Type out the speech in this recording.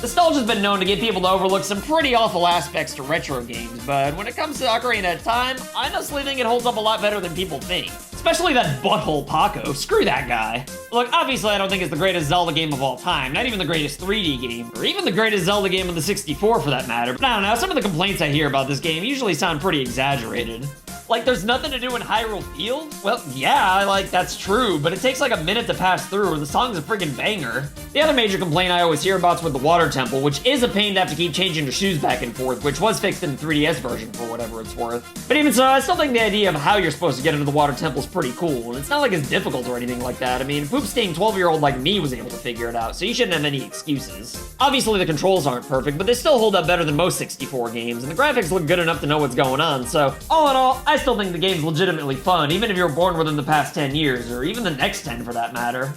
Nostalgia's been known to get people to overlook some pretty awful aspects to retro games, but when it comes to Ocarina of Time, I honestly think it holds up a lot better than people think. Especially that butthole Paco, screw that guy. Look, obviously I don't think it's the greatest Zelda game of all time, not even the greatest 3D game, or even the greatest Zelda game of the 64 for that matter, but I don't know, some of the complaints I hear about this game usually sound pretty exaggerated. Like, there's nothing to do in Hyrule Field? Well, yeah, like, that's true, but it takes like a minute to pass through, and the song's a freaking banger. The other major complaint I always hear about's with the water temple, which is a pain to have to keep changing your shoes back and forth, which was fixed in the 3DS version for whatever it's worth. But even so, I still think the idea of how you're supposed to get into the water temple is pretty cool, and it's not like it's difficult or anything like that. I mean, poop-stained 12-year-old like me was able to figure it out, so you shouldn't have any excuses. Obviously, the controls aren't perfect, but they still hold up better than most 64 games, and the graphics look good enough to know what's going on, so all in all, I still think the game's legitimately fun, even if you were born within the past 10 years, or even the next 10 for that matter.